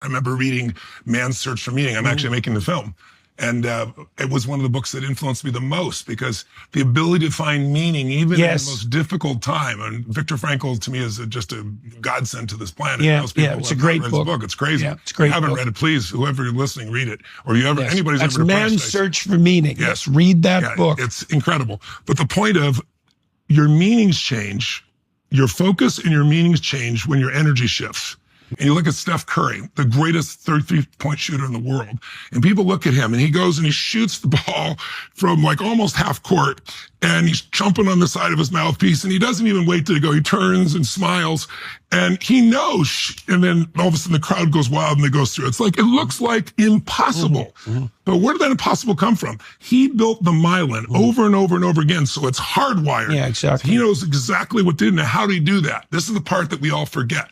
I remember reading Man's Search for Meaning. I'm actually making the film. And it was one of the books that influenced me the most, because the ability to find meaning, even in the most difficult time. And Viktor Frankl, to me, is just a godsend to this planet. It's a great book. It's crazy. Yeah, it's a great If you haven't book. read it, please, whoever you're listening, read it. Or anybody's That's ever Man's Search for Meaning. Yes, read that book. It's incredible. But the point of your meanings change, your focus and your meanings change when your energy shifts. And you look at Steph Curry, the greatest 33-point shooter in the world, and people look at him and he goes and he shoots the ball from like almost half court, and he's chomping on the side of his mouthpiece, and he doesn't even wait to go. He turns and smiles, and he knows. And then all of a sudden the crowd goes wild and they go through. It's like, it looks like impossible. But where did that impossible come from? He built the myelin over and over and over again, so it's hardwired. Yeah, exactly. He knows exactly what did, and how did he do that? This is the part that we all forget.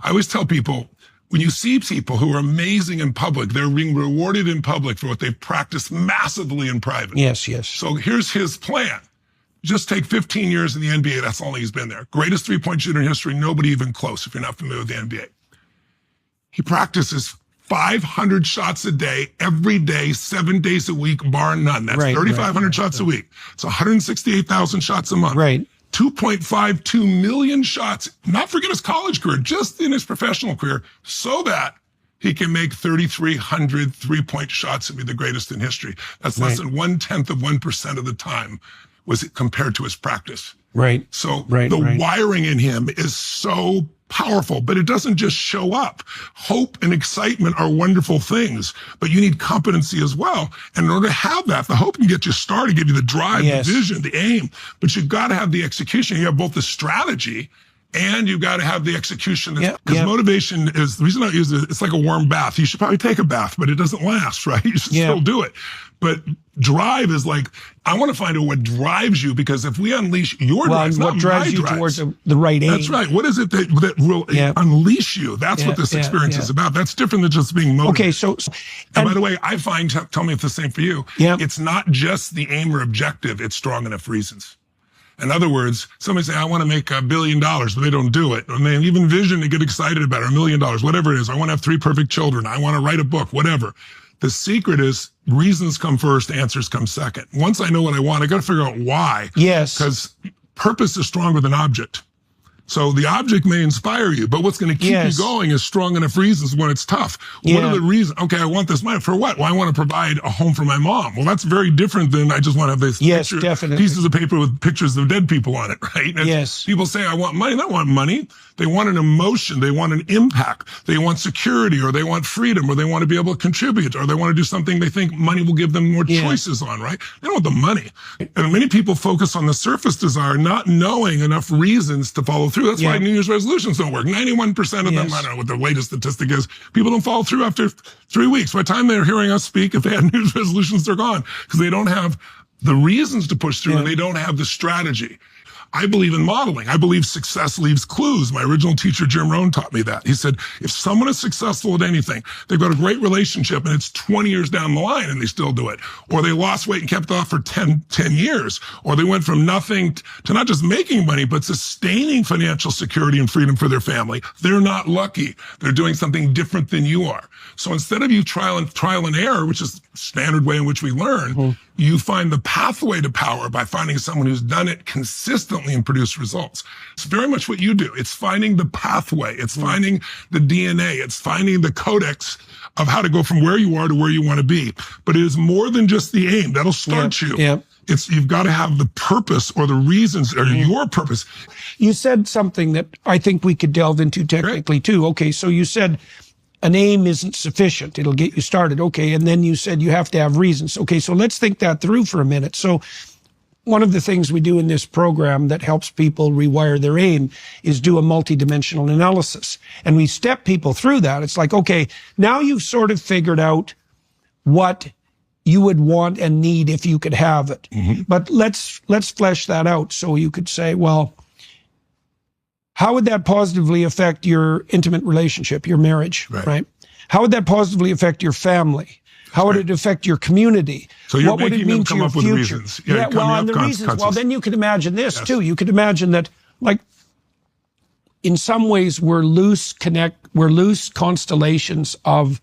I always tell people, when you see people who are amazing in public, they're being rewarded in public for what they've practiced massively in private. Yes. So here's his plan. Just take 15 years in the NBA. That's all he's been there. Greatest three-point shooter in history. Nobody even close if you're not familiar with the NBA. He practices 500 shots a day, every day, 7 days a week, bar none. That's 3,500 shots a week. It's 168,000 shots a month. Right. 2.52 million shots, not forget his college career, just in his professional career, so that he can make 3,300 three-point shots and be the greatest in history. That's less than 0.1% of the time was it compared to his practice. Right. So the wiring in him is so powerful, but it doesn't just show up. Hope and excitement are wonderful things, but you need competency as well. And in order to have that, the hope can get you started, give you the drive, the vision, the aim, but you've got to have the execution. You have both the strategy and you've got to have the execution. Because motivation is, the reason I use it, it's like a warm bath. You should probably take a bath, but it doesn't last, right? You should still do it. But drive is like, I want to find out what drives you, because if we unleash your drive, what drives you towards the right aim. That's right. What is it that will unleash you? That's what this experience is about. That's different than just being motivated. Okay, so and by the way, I find, tell me if it's the same for you, it's not just the aim or objective, it's strong enough reasons. In other words, somebody say, I want to make $1 billion, but they don't do it. And they even vision to get excited about it, $1 million, whatever it is. I want to have 3 perfect children. I want to write a book, whatever. The secret is reasons come first, answers come second. Once I know what I want, I got to figure out why. Yes. Because purpose is stronger than object. So the object may inspire you, but what's going to keep you going is strong enough reasons when it's tough. What are the reasons? Okay, I want this money. For what? Well, I want to provide a home for my mom. Well, that's very different than I just want to have this pieces of paper with pictures of dead people on it, right? And people say, I want money. They don't want money. They want an emotion. They want an impact. They want security, or they want freedom, or they want to be able to contribute, or they want to do something they think money will give them more choices on, right? They don't want the money. And many people focus on the surface desire, not knowing enough reasons to follow through. That's why New Year's resolutions don't work. 91% of them, I don't know what the latest statistic is, people don't follow through after 3 weeks. By the time they're hearing us speak, if they had New Year's resolutions, they're gone, because they don't have the reasons to push through and they don't have the strategy. I believe in modeling. I believe success leaves clues. My original teacher, Jim Rohn, taught me that. He said, if someone is successful at anything, they've got a great relationship and it's 20 years down the line and they still do it. Or they lost weight and kept it off for 10 years. Or they went from nothing to not just making money, but sustaining financial security and freedom for their family. They're not lucky. They're doing something different than you are. So instead of you trial and error, which is the standard way in which we learn, you find the pathway to power by finding someone who's done it consistently and produced results. It's very much what you do. It's finding the pathway. It's finding the DNA. It's finding the codex of how to go from where you are to where you want to be. But it is more than just the aim. That'll start you. You've got to have the purpose or the reasons or your purpose. You said something that I think we could delve into technically too. Okay, so you said an aim isn't sufficient. It'll get you started. Okay. And then you said you have to have reasons. Okay. So let's think that through for a minute. So one of the things we do in this program that helps people rewire their aim is do a multidimensional analysis. And we step people through that. It's like, okay, now you've sort of figured out what you would want and need if you could have it. But let's flesh that out. So you could say, well, how would that positively affect your intimate relationship, your marriage, right? How would that positively affect your family? How would it affect your community? So you're what would it mean to your future? Reasons. And the reasons. Well, then you could imagine this too. You could imagine that, like, in some ways we're loose we're loose constellations of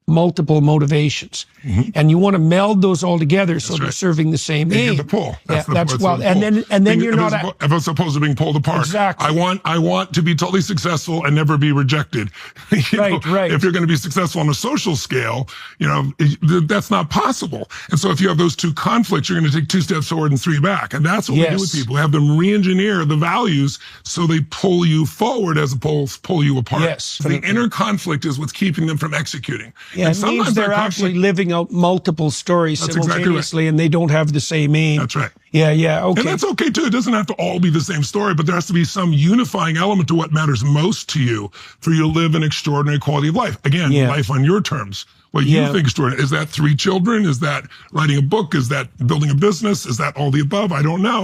multiple motivations, and you want to meld those all together so they're serving the same aim. The pull. And then you're not. If it's opposed to being pulled apart. Exactly. I want to be totally successful and never be rejected. Right. If you're going to be successful on a social scale, that's not possible. And so if you have those two conflicts, you're going to take 2 steps forward and 3 back. And that's what we do with people. We have them re-engineer the values so they pull you forward as opposed to pull you apart. Yes. The inner conflict is what's keeping them from executing. Yeah, it means they're actually living out multiple stories simultaneously, and they don't have the same aim. That's right. Yeah, okay. And that's okay, too. It doesn't have to all be the same story, but there has to be some unifying element to what matters most to you for you to live an extraordinary quality of life. Again, life on your terms. What you think extraordinary. Is that 3 children? Is that writing a book? Is that building a business? Is that all the above? I don't know.